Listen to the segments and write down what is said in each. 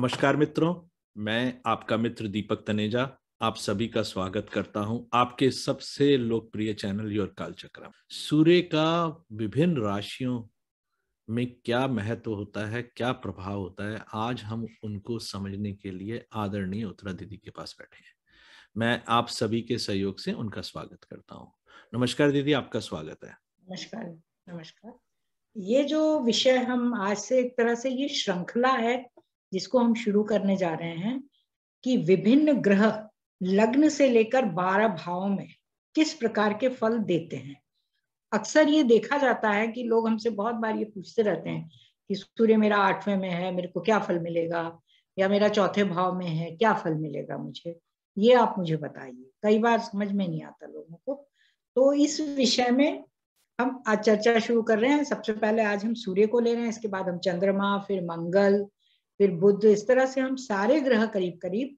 नमस्कार मित्रों, मैं आपका मित्र दीपक तनेजा आप सभी का स्वागत करता हूं आपके सबसे लोकप्रिय चैनल योर कालचक्र। सूर्य का विभिन्न राशियों में क्या महत्व होता है, क्या प्रभाव होता है, आज हम उनको समझने के लिए आदरणीय उत्तरा दीदी के पास बैठे हैं। मैं आप सभी के सहयोग से उनका स्वागत करता हूं। नमस्कार दीदी, आपका स्वागत है। नमस्कार। नमस्कार। ये जो विषय हम आज से एक तरह से ये श्रृंखला है जिसको हम शुरू करने जा रहे हैं कि विभिन्न ग्रह लग्न से लेकर 12 भावों में किस प्रकार के फल देते हैं। अक्सर ये देखा जाता है कि लोग हमसे बहुत बार ये पूछते रहते हैं कि सूर्य मेरा 8वें में है, मेरे को क्या फल मिलेगा, या मेरा 4थे भाव में है, क्या फल मिलेगा मुझे, ये आप मुझे बताइए। कई बार समझ में नहीं आता लोगों को। तो इस विषय में हम आज चर्चा शुरू कर रहे हैं। सबसे पहले आज हम सूर्य को ले रहे हैं, इसके बाद हम चंद्रमा, फिर मंगल, फिर बुध। इस तरह से हम सारे ग्रह करीब करीब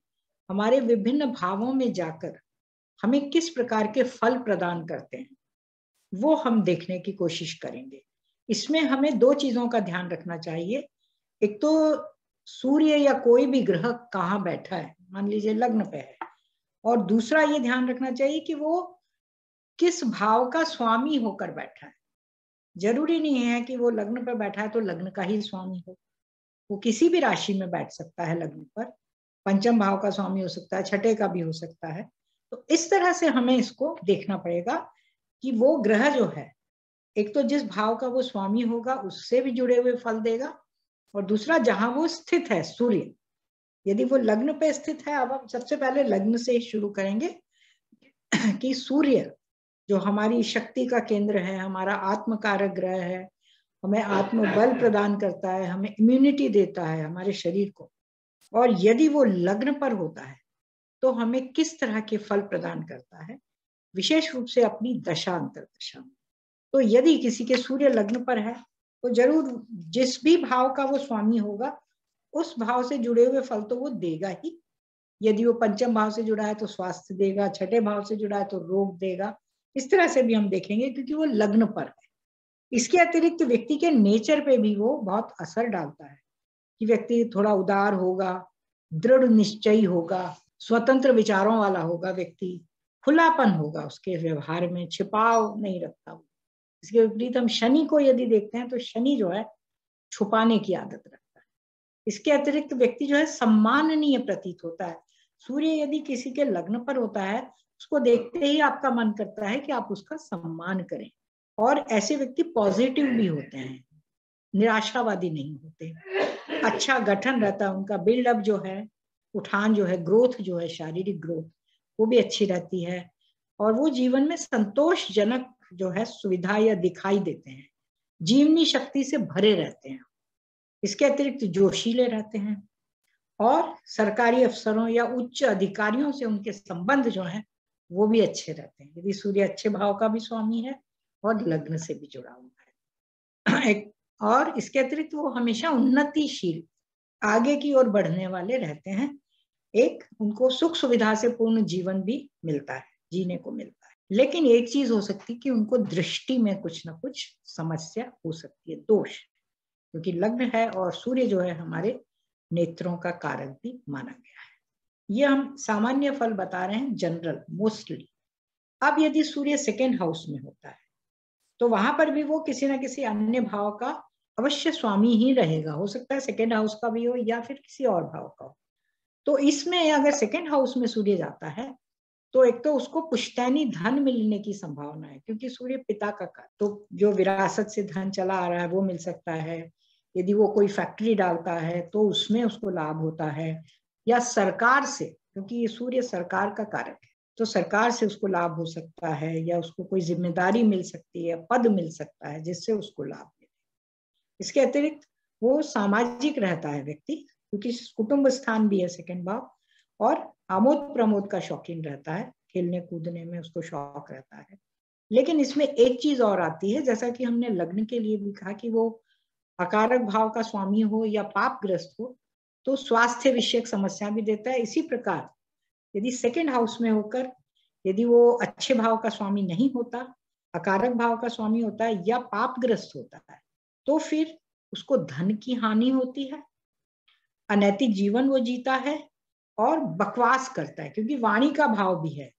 हमारे विभिन्न भावों में जाकर हमें किस प्रकार के फल प्रदान करते हैं वो हम देखने की कोशिश करेंगे। इसमें हमें 2 चीजों का ध्यान रखना चाहिए। एक तो सूर्य या कोई भी ग्रह कहाँ बैठा है, मान लीजिए लग्न पे है, और दूसरा ये ध्यान रखना चाहिए कि वो किस भाव का स्वामी होकर बैठा है। जरूरी नहीं है कि वो लग्न पर बैठा है तो लग्न का ही स्वामी हो, वो किसी भी राशि में बैठ सकता है लग्न पर। पंचम भाव का स्वामी हो सकता है, छठे का भी हो सकता है। तो इस तरह से हमें इसको देखना पड़ेगा कि वो ग्रह जो है, एक तो जिस भाव का वो स्वामी होगा उससे भी जुड़े हुए फल देगा, और दूसरा जहां वो स्थित है सूर्य, यदि वो लग्न पे स्थित है। अब हम सबसे पहले लग्न से ही शुरू करेंगे कि सूर्य जो हमारी शक्ति का केंद्र है, हमारा आत्मकारक ग्रह है, हमें आत्मबल प्रदान करता है, हमें इम्यूनिटी देता है हमारे शरीर को, और यदि वो लग्न पर होता है तो हमें किस तरह के फल प्रदान करता है, विशेष रूप से अपनी दशा अंतर्दशा में। तो यदि किसी के सूर्य लग्न पर है तो जरूर जिस भी भाव का वो स्वामी होगा उस भाव से जुड़े हुए फल तो वो देगा ही। यदि वो पंचम भाव से जुड़ा है तो स्वास्थ्य देगा, छठे भाव से जुड़ा है तो रोग देगा। इस तरह से भी हम देखेंगे क्योंकि वो लग्न पर है। इसके अतिरिक्त व्यक्ति के नेचर पे भी वो बहुत असर डालता है कि व्यक्ति थोड़ा उदार होगा, दृढ़ निश्चयी होगा, स्वतंत्र विचारों वाला होगा, व्यक्ति खुलापन होगा उसके व्यवहार में, छिपाव नहीं रखता वो। इसके विपरीत हम शनि को यदि देखते हैं तो शनि जो है छुपाने की आदत रखता है। इसके अतिरिक्त व्यक्ति जो है सम्माननीय प्रतीत होता है। सूर्य यदि किसी के लग्न पर होता है उसको देखते ही आपका मन करता है कि आप उसका सम्मान करें, और ऐसे व्यक्ति पॉजिटिव भी होते हैं, निराशावादी नहीं होते। अच्छा गठन रहता है उनका, बिल्डअप जो है, उठान जो है, ग्रोथ जो है, शारीरिक ग्रोथ वो भी अच्छी रहती है, और वो जीवन में संतोषजनक जो है सुविधा या दिखाई देते हैं, जीवनी शक्ति से भरे रहते हैं। इसके अतिरिक्त जोशीले रहते हैं, और सरकारी अफसरों या उच्च अधिकारियों से उनके संबंध जो है वो भी अच्छे रहते हैं यदि सूर्य अच्छे भाव का भी स्वामी है और लग्न से भी जुड़ा हुआ है। और इसके अतिरिक्त वो हमेशा उन्नतिशील, आगे की ओर बढ़ने वाले रहते हैं। एक उनको सुख सुविधा से पूर्ण जीवन भी मिलता है, जीने को मिलता है। लेकिन एक चीज हो सकती है कि उनको दृष्टि में कुछ ना कुछ समस्या हो सकती है, दोष, क्योंकि लग्न है और सूर्य जो है हमारे नेत्रों का कारक भी माना गया है। ये हम सामान्य फल बता रहे हैं, जनरल, मोस्टली। अब यदि सूर्य 2nd हाउस में होता है तो वहां पर भी वो किसी ना किसी अन्य भाव का अवश्य स्वामी ही रहेगा। हो सकता है 2nd हाउस का भी हो या फिर किसी और भाव का हो। तो इसमें अगर 2nd हाउस में सूर्य जाता है तो एक तो उसको पुश्तैनी धन मिलने की संभावना है, क्योंकि सूर्य पिता का कार, तो जो विरासत से धन चला आ रहा है वो मिल सकता है। यदि वो कोई फैक्ट्री डालता है तो उसमें उसको लाभ होता है, या सरकार से, क्योंकि ये सूर्य सरकार का कारक है, तो सरकार से उसको लाभ हो सकता है, या उसको कोई जिम्मेदारी मिल सकती है, पद मिल सकता है जिससे उसको लाभ मिले। इसके अतिरिक्त वो सामाजिक रहता है व्यक्ति, क्योंकि कुटुंब स्थान भी है 2nd भाव, और आमोद प्रमोद का शौकीन रहता है, खेलने कूदने में उसको शौक रहता है। लेकिन इसमें एक चीज और आती है, जैसा कि हमने लग्न के लिए भी कहा कि वो अकारक भाव का स्वामी हो या पापग्रस्त हो तो स्वास्थ्य विषयक समस्या भी देता है। इसी प्रकार यदि 2nd हाउस में होकर यदि वो अच्छे भाव का स्वामी नहीं होता, अकारक भाव का स्वामी होता है या पापग्रस्त होता है, तो फिर उसको धन की हानि होती है, अनैतिक जीवन वो जीता है और बकवास करता है, क्योंकि वाणी का भाव भी है,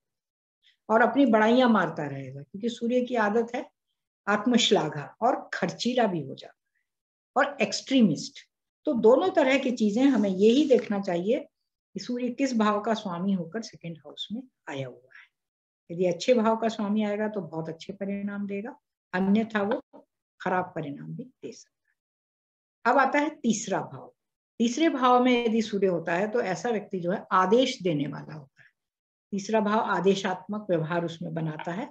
और अपनी बड़ाइयां मारता रहेगा, क्योंकि सूर्य की आदत है आत्मश्लाघा, और खर्चीला भी हो जाता है, और एक्सट्रीमिस्ट। तो दोनों तरह की चीजें हमें यही देखना चाहिए कि सूर्य किस भाव का स्वामी होकर सेकंड हाउस में आया हुआ है। यदि अच्छे भाव का स्वामी आएगा तो बहुत अच्छे परिणाम देगा, अन्यथा वो खराब परिणाम भी दे सकता है। अब आता है तीसरा भाव। तीसरे भाव में यदि सूर्य होता है तो ऐसा व्यक्ति जो है आदेश देने वाला होता है। तीसरा भाव आदेशात्मक व्यवहार उसमें बनाता है,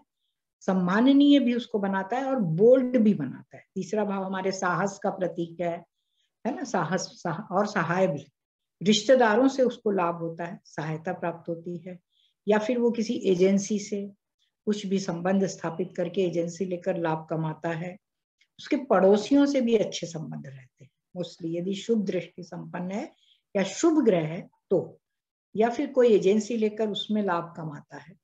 सम्माननीय भी उसको बनाता है और बोल्ड भी बनाता है। तीसरा भाव हमारे साहस का प्रतीक है ना, साहस और सहाय भी। रिश्तेदारों से उसको लाभ होता है, सहायता प्राप्त होती है, या फिर वो किसी एजेंसी से कुछ भी संबंध स्थापित करके एजेंसी लेकर लाभ कमाता है। उसके पड़ोसियों से भी अच्छे संबंध रहते हैं मोस्टली, यदि शुभ दृष्टि संपन्न है या शुभ ग्रह है तो, या फिर कोई एजेंसी लेकर उसमें लाभ कमाता है।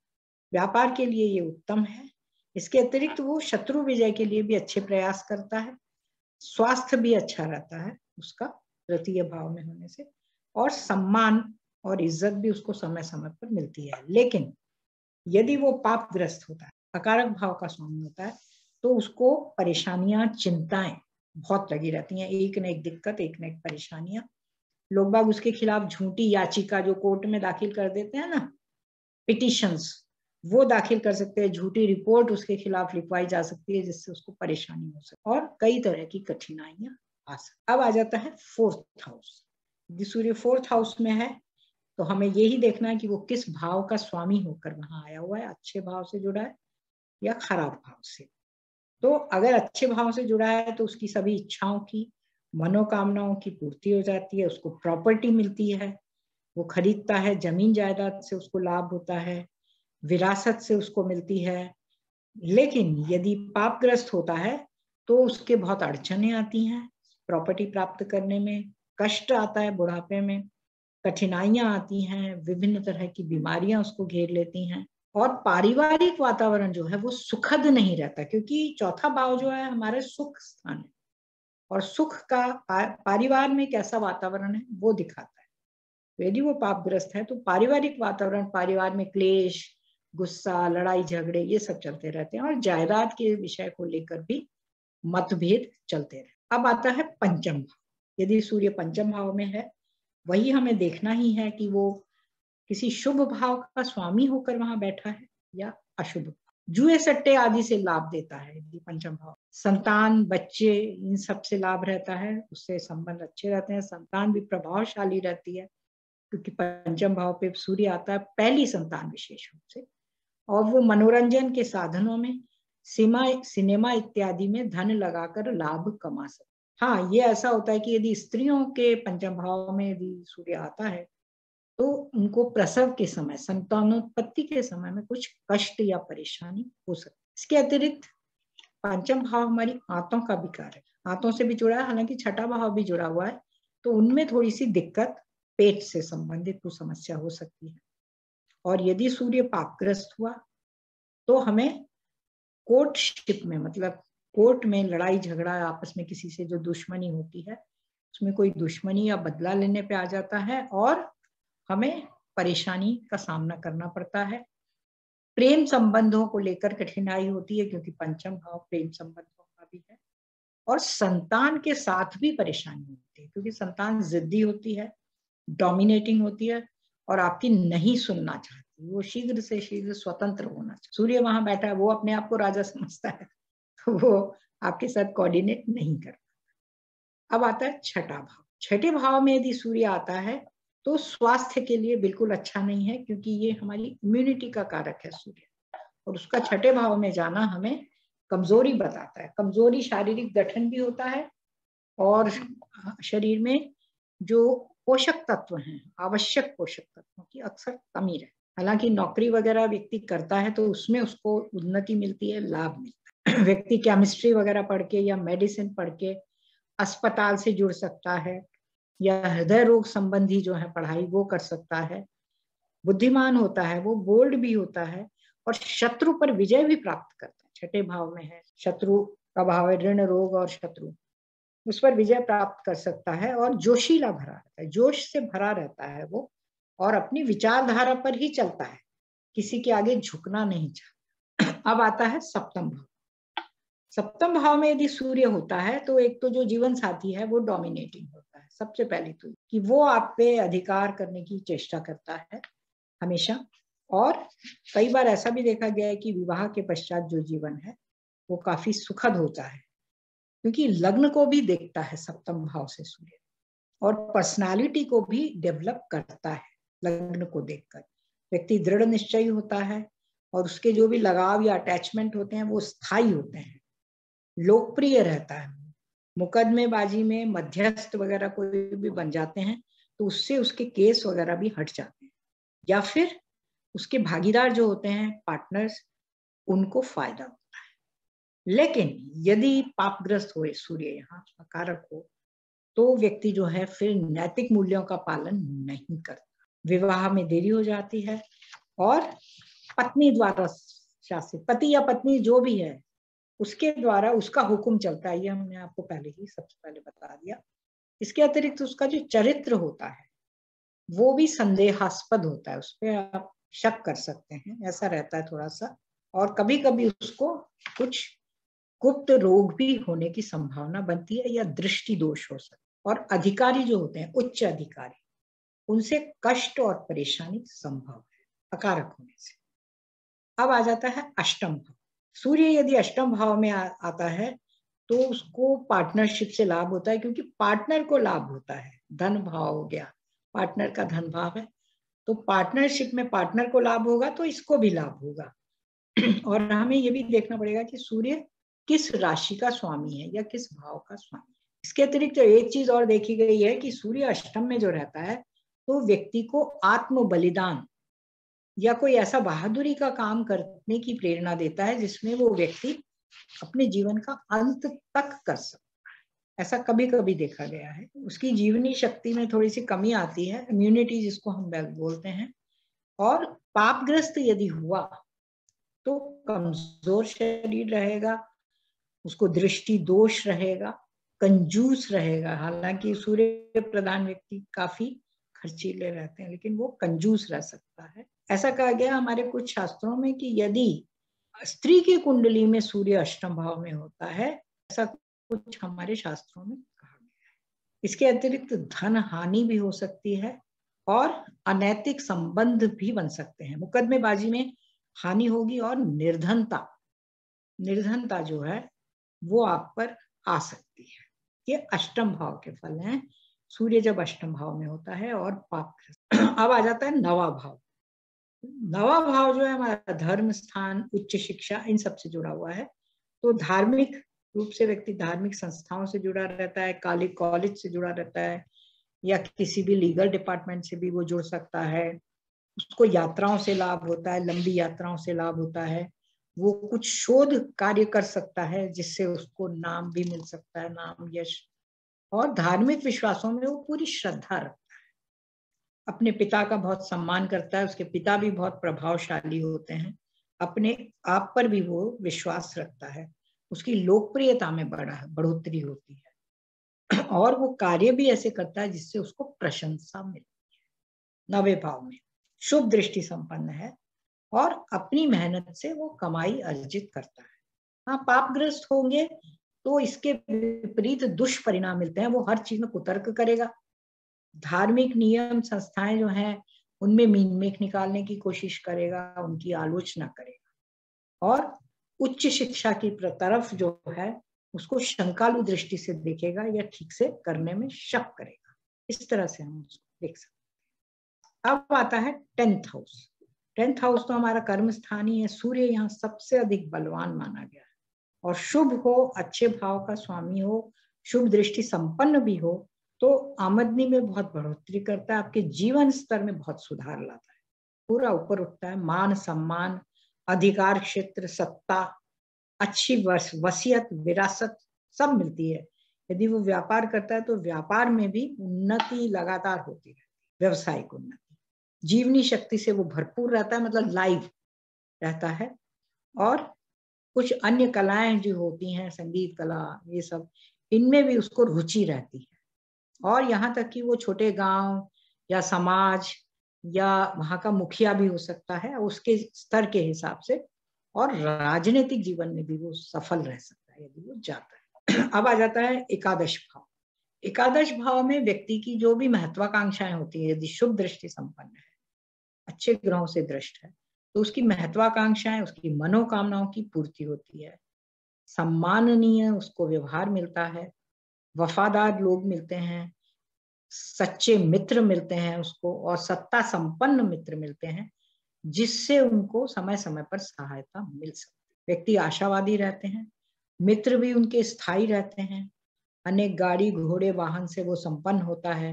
व्यापार के लिए ये उत्तम है। इसके अतिरिक्त वो शत्रु विजय के लिए भी अच्छे प्रयास करता है। स्वास्थ्य भी अच्छा रहता है उसका तृतीय भाव में होने से, और सम्मान और इज्जत भी उसको समय समय पर मिलती है। लेकिन यदि वो पापग्रस्त होता है, अकारक भाव का स्वामी होता है, तो उसको परेशानियां, चिंताएं बहुत लगी रहती हैं, एक न एक दिक्कत, एक न एक परेशानियां। लोग बाग उसके खिलाफ झूठी याचिका जो कोर्ट में दाखिल कर देते हैं ना, पिटिशंस, वो दाखिल कर सकते हैं, झूठी रिपोर्ट उसके खिलाफ लिखवाई जा सकती है, जिससे उसको परेशानी हो सकती है और कई तरह की कठिनाइयां आ सकती। अब आ जाता है फोर्थ हाउस। यदि सूर्य फोर्थ हाउस में है तो हमें यही देखना है कि वो किस भाव का स्वामी होकर वहां आया हुआ है, अच्छे भाव से जुड़ा है या खराब भाव से। तो अगर अच्छे भाव से जुड़ा है तो उसकी सभी इच्छाओं की, मनोकामनाओं की पूर्ति हो जाती है, उसको प्रॉपर्टी मिलती है, वो खरीदता है, जमीन जायदाद से उसको लाभ होता है, विरासत से उसको मिलती है। लेकिन यदि पापग्रस्त होता है तो उसके बहुत अड़चने आती हैं प्रॉपर्टी प्राप्त करने में, कष्ट आता है बुढ़ापे में, कठिनाइयां आती हैं, विभिन्न तरह की बीमारियां उसको घेर लेती हैं, और पारिवारिक वातावरण जो है वो सुखद नहीं रहता, क्योंकि चौथा भाव जो है हमारे सुख स्थान है, और सुख का परिवार में कैसा वातावरण है वो दिखाता है। यदि वो पापग्रस्त है तो पारिवारिक वातावरण, परिवार में क्लेश, गुस्सा, लड़ाई झगड़े, ये सब चलते रहते हैं, और जायदाद के विषय को लेकर भी मतभेद चलते रहते। अब आता है पंचम भाव। यदि सूर्य पंचम भाव में है, वही हमें देखना ही है कि वो किसी शुभ भाव का स्वामी होकर वहां बैठा है या अशुभ। जुए सट्टे आदि से लाभ देता है यदि पंचम भाव। संतान, बच्चे, इन सब से लाभ रहता है, उससे संबंध अच्छे रहते हैं, संतान भी प्रभावशाली रहती है, क्योंकि पंचम भाव पे सूर्य आता है, पहली संतान विशेष रूप से। और वो मनोरंजन के साधनों में, सिनेमा इत्यादि में धन लगाकर लाभ कमा सकते। हाँ, ये ऐसा होता है कि यदि स्त्रियों के पंचम भाव में यदि सूर्य आता है तो उनको प्रसव के समय, संतानोत्पत्ति के समय में कुछ कष्ट या परेशानी हो सकती है। इसके अतिरिक्त पंचम भाव हमारी आंतों का विकार है, आंतों से भी जुड़ा है, हालांकि छठा भाव भी जुड़ा हुआ है, तो उनमें थोड़ी सी दिक्कत, पेट से संबंधित कुछ समस्या हो सकती है। और यदि सूर्य पापग्रस्त हुआ तो हमें कोर्टशिप में, मतलब कोर्ट में लड़ाई झगड़ा, आपस में किसी से जो दुश्मनी होती है, उसमें कोई दुश्मनी या बदला लेने पे आ जाता है और हमें परेशानी का सामना करना पड़ता है। प्रेम संबंधों को लेकर कठिनाई होती है, क्योंकि पंचम भाव प्रेम संबंधों का भी है, और संतान के साथ भी परेशानी होती है, क्योंकि संतान जिद्दी होती है, डोमिनेटिंग होती है, और आपकी नहीं सुनना चाहती, वो शीघ्र से शीघ्र स्वतंत्र होना चाहिए। सूर्य वहां बैठा है, वो अपने आप को राजा समझता है, तो वो आपके साथ कोऑर्डिनेट नहीं करता। अब आता है छठा भाव। छठे भाव में यदि सूर्य आता है तो स्वास्थ्य के लिए बिल्कुल अच्छा नहीं है, क्योंकि ये हमारी इम्यूनिटी का कारक है सूर्य, और उसका छठे भाव में जाना हमें कमजोरी बताता है। कमजोरी, शारीरिक गठन भी होता है, और शरीर में जो पोषक तत्व हैं, आवश्यक पोषक तत्वों की अक्सर कमी रहती है। हालांकि नौकरी वगैरह व्यक्ति करता है तो उसमें उसको उन्नति मिलती है, लाभ मिलता है। व्यक्ति केमिस्ट्री वगैरह पढ़ के या मेडिसिन पढ़ के अस्पताल से जुड़ सकता है, या हृदय रोग संबंधी जो है पढ़ाई वो कर सकता है। बुद्धिमान होता है, वो बोल्ड भी होता है, और शत्रु पर विजय भी प्राप्त करता है। छठे भाव में है, शत्रु का भाव है ऋण, रोग और शत्रु, उस पर विजय प्राप्त कर सकता है और जोशीला भरा रहता है, जोश से भरा रहता है वो, और अपनी विचारधारा पर ही चलता है, किसी के आगे झुकना नहीं चाहता। अब आता है सप्तम भाव। सप्तम भाव में यदि सूर्य होता है तो एक तो जो जीवन साथी है वो डोमिनेटिंग होता है, सबसे पहली तो कि वो आप पे अधिकार करने की चेष्टा करता है हमेशा। और कई बार ऐसा भी देखा गया है कि विवाह के पश्चात जो जीवन है वो काफी सुखद होता है, क्योंकि लग्न को भी देखता है सप्तम भाव से सूर्य, और पर्सनालिटी को भी डेवलप करता है लग्न को देखकर। व्यक्ति दृढ़ निश्चयी होता है और उसके जो भी लगाव या अटैचमेंट होते हैं वो स्थायी होते हैं, लोकप्रिय रहता है। मुकदमेबाजी में मध्यस्थ वगैरह कोई भी बन जाते हैं तो उससे उसके केस वगैरह भी हट जाते हैं, या फिर उसके भागीदार जो होते हैं पार्टनर्स, उनको फायदा होता है। लेकिन यदि पापग्रस्त हो सूर्य यहाँ कारक हो तो व्यक्ति जो है फिर नैतिक मूल्यों का पालन नहीं करता, विवाह में देरी हो जाती है और पत्नी द्वारा शासित, पति या पत्नी जो भी है उसके द्वारा उसका हुक्म चलता है, ये हमने आपको पहले ही सबसे पहले बता दिया। इसके अतिरिक्त उसका जो चरित्र होता है वो भी संदेहास्पद होता है, उस पर आप शक कर सकते हैं, ऐसा रहता है थोड़ा सा। और कभी कभी उसको कुछ गुप्त रोग भी होने की संभावना बनती है या दृष्टि दोष हो सकता है। और अधिकारी जो होते हैं उच्च अधिकारी, उनसे कष्ट और परेशानी संभव है अकारक होने से। अब आ जाता है अष्टम भाव। सूर्य यदि अष्टम भाव में आता है तो उसको पार्टनरशिप से लाभ होता है, क्योंकि पार्टनर को लाभ होता है। धन भाव हो गया, पार्टनर का धन भाव है, तो पार्टनरशिप में पार्टनर को लाभ होगा तो इसको भी लाभ होगा। और हमें ये भी देखना पड़ेगा कि सूर्य किस राशि का स्वामी है या किस भाव का स्वामी है। इसके अतिरिक्त एक चीज और देखी गई है कि सूर्य अष्टम में जो रहता है तो व्यक्ति को आत्म बलिदान या कोई ऐसा बहादुरी का काम करने की प्रेरणा देता है जिसमें वो व्यक्ति अपने जीवन का अंत तक कर सकता है। ऐसा कभी कभी देखा गया है। उसकी जीवनी शक्ति में थोड़ी सी कमी आती है, इम्यूनिटी जिसको हम बोलते हैं। और पापग्रस्त यदि हुआ तो कमजोर शरीर रहेगा, उसको दृष्टि दोष रहेगा, कंजूस रहेगा। हालांकि सूर्य प्रधान व्यक्ति काफी खर्चीले रहते हैं लेकिन वो कंजूस रह सकता है। ऐसा कहा गया हमारे कुछ शास्त्रों में कि यदि स्त्री की कुंडली में सूर्य अष्टम भाव में होता है, ऐसा कुछ हमारे शास्त्रों में कहा गया है। इसके अतिरिक्त धन हानि भी हो सकती है और अनैतिक संबंध भी बन सकते हैं। मुकदमेबाजी में हानि होगी और निर्धनता जो है वो आप पर आ सकती है। ये अष्टम भाव के फल हैं सूर्य जब अष्टम भाव में होता है और पापग्रस्त। अब आ जाता है नवा भाव। नवा भाव जो है हमारा धर्म स्थान, उच्च शिक्षा, इन सब से जुड़ा हुआ है। तो धार्मिक रूप से व्यक्ति धार्मिक संस्थाओं से जुड़ा रहता है, कॉलेज से जुड़ा रहता है, या किसी भी लीगल डिपार्टमेंट से भी वो जुड़ सकता है। उसको यात्राओं से लाभ होता है, लंबी यात्राओं से लाभ होता है। वो कुछ शोध कार्य कर सकता है जिससे उसको नाम भी मिल सकता है, नाम, यश। और धार्मिक विश्वासों में वो पूरी श्रद्धा रखता है, अपने पिता का बहुत सम्मान करता है, उसके पिता भी बहुत प्रभावशाली होते हैं, अपने आप पर भी वो विश्वास रखता है, उसकी लोकप्रियता में बढ़ोतरी होती है और वो कार्य भी ऐसे करता है जिससे उसको प्रशंसा मिलती है। नवे भाव में शुभ दृष्टि संपन्न है और अपनी मेहनत से वो कमाई अर्जित करता है। हाँ, पापग्रस्त होंगे तो इसके विपरीत दुष्परिणाम मिलते हैं। वो हर चीज में कुतर्क करेगा, धार्मिक नियम संस्थाएं जो हैं उनमें मीन मेख निकालने की कोशिश करेगा, उनकी आलोचना करेगा और उच्च शिक्षा की तरफ जो है उसको शंकालु दृष्टि से देखेगा या ठीक से करने में शक करेगा। इस तरह से हम उसको देख सकते हैं। अब आता है 10th हाउस। 10th हाउस तो हमारा कर्म स्थान ही है। सूर्य यहाँ सबसे अधिक बलवान माना गया है और शुभ हो, अच्छे भाव का स्वामी हो, शुभ दृष्टि संपन्न भी हो तो आमदनी में बहुत बढ़ोतरी करता है, आपके जीवन स्तर में बहुत सुधार लाता है, पूरा ऊपर उठता है। मान सम्मान, अधिकार क्षेत्र, सत्ता, अच्छी वसीयत, विरासत सब मिलती है। यदि वो व्यापार करता है तो व्यापार में भी उन्नति लगातार होती है, व्यवसायिक उन्नति। जीवनी शक्ति से वो भरपूर रहता है, मतलब लाइव रहता है। और कुछ अन्य कलाएं जो होती हैं, संगीत कला, ये सब, इनमें भी उसको रुचि रहती है। और यहाँ तक कि वो छोटे गांव या समाज या वहां का मुखिया भी हो सकता है, उसके स्तर के हिसाब से, और राजनीतिक जीवन में भी वो सफल रह सकता है यदि वो जाता है। अब आ जाता है एकादश भाव। एकादश भाव में व्यक्ति की जो भी महत्वाकांक्षाएं होती है, यदि शुभ दृष्टि संपन्न है, अच्छे ग्रहों से दृष्ट है, तो उसकी महत्वाकांक्षाएं, उसकी मनोकामनाओं की पूर्ति होती है। सम्माननीय उसको व्यवहार मिलता है, वफादार लोग मिलते हैं, सच्चे मित्र मिलते हैं उसको, और सत्ता संपन्न मित्र मिलते हैं, जिससे उनको समय समय पर सहायता मिल सकती है। व्यक्ति आशावादी रहते हैं, मित्र भी उनके स्थायी रहते हैं, अनेक गाड़ी घोड़े वाहन से वो संपन्न होता है,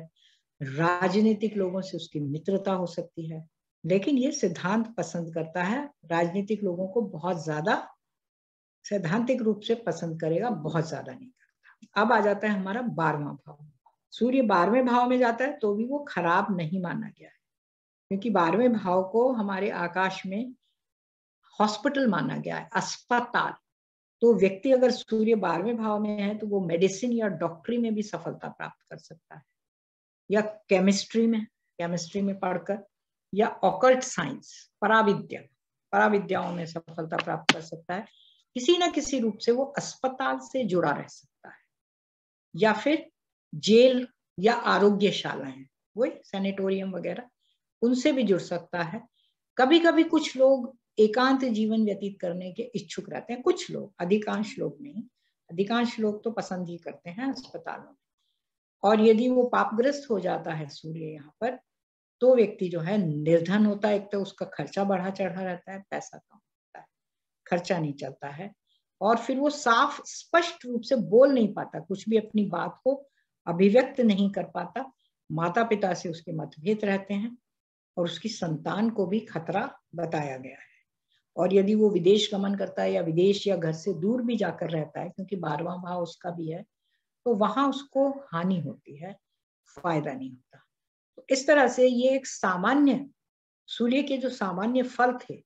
राजनीतिक लोगों से उसकी मित्रता हो सकती है। लेकिन ये सिद्धांत पसंद करता है, राजनीतिक लोगों को बहुत ज्यादा सैद्धांतिक रूप से पसंद करेगा, बहुत ज्यादा नहीं करता। अब आ जाता है हमारा 12वां भाव। सूर्य 12वें भाव में जाता है तो भी वो खराब नहीं माना गया है, क्योंकि 12वें भाव को हमारे आकाश में हॉस्पिटल माना गया है, अस्पताल। तो व्यक्ति अगर सूर्य 12वें भाव में है तो वो मेडिसिन या डॉक्टरी में भी सफलता प्राप्त कर सकता है, या केमिस्ट्री में पढ़कर, या ऑकल्ट साइंस, पराविद्याओं में सफलता प्राप्त कर सकता है। किसी न किसी रूप से वो अस्पताल से जुड़ा रह सकता है, या फिर जेल या आरोग्यशालाएं, वही सैनिटोरियम वगैरह, उनसे भी जुड़ सकता है। कभी कभी कुछ लोग एकांत जीवन व्यतीत करने के इच्छुक रहते हैं, कुछ लोग, अधिकांश लोग नहीं। अधिकांश लोग तो पसंद ही करते हैं अस्पतालों में। और यदि वो पापग्रस्त हो जाता है सूर्य यहाँ पर, तो व्यक्ति जो है निर्धन होता है। एक तो उसका खर्चा बढ़ा चढ़ा रहता है, पैसा कम होता है, खर्चा नहीं चलता है, और फिर वो साफ स्पष्ट रूप से बोल नहीं पाता, कुछ भी अपनी बात को अभिव्यक्त नहीं कर पाता। माता पिता से उसके मतभेद रहते हैं, और उसकी संतान को भी खतरा बताया गया है। और यदि वो विदेश गमन करता है, या विदेश या घर से दूर भी जाकर रहता है, क्योंकि 12वां भाव उसका भी है, तो वहां उसको हानि होती है, फायदा नहीं होता। तो इस तरह से ये एक सामान्य, सूर्य के जो सामान्य फल थे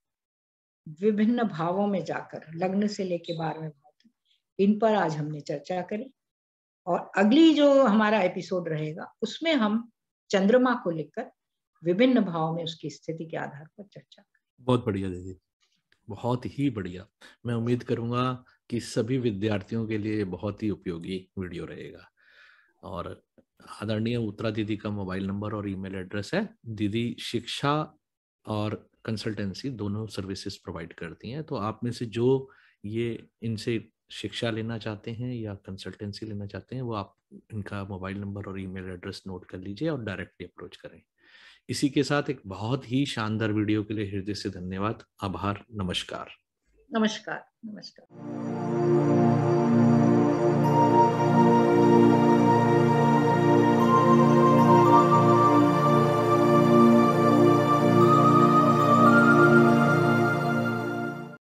विभिन्न भावों में जाकर, लग्न से लेके 12वें भाव तक, इन पर आज हमने चर्चा करी। और अगली जो हमारा एपिसोड रहेगा उसमें हम चंद्रमा को लेकर विभिन्न भाव में उसकी स्थिति के आधार पर चर्चा करें। बहुत बढ़िया दीदी, बहुत ही बढ़िया। मैं उम्मीद करूंगा कि सभी विद्यार्थियों के लिए बहुत ही उपयोगी वीडियो रहेगा। और आदरणीय उत्तरा दीदी का मोबाइल नंबर और ईमेल एड्रेस है। दीदी शिक्षा और कंसल्टेंसी दोनों सर्विसेज प्रोवाइड करती हैं, तो आप में से जो ये इनसे शिक्षा लेना चाहते हैं या कंसल्टेंसी लेना चाहते हैं, वो आप इनका मोबाइल नंबर और ईमेल एड्रेस नोट कर लीजिए और डायरेक्टली अप्रोच करें। इसी के साथ एक बहुत ही शानदार वीडियो के लिए हृदय से धन्यवाद, आभार, नमस्कार। नमस्कार।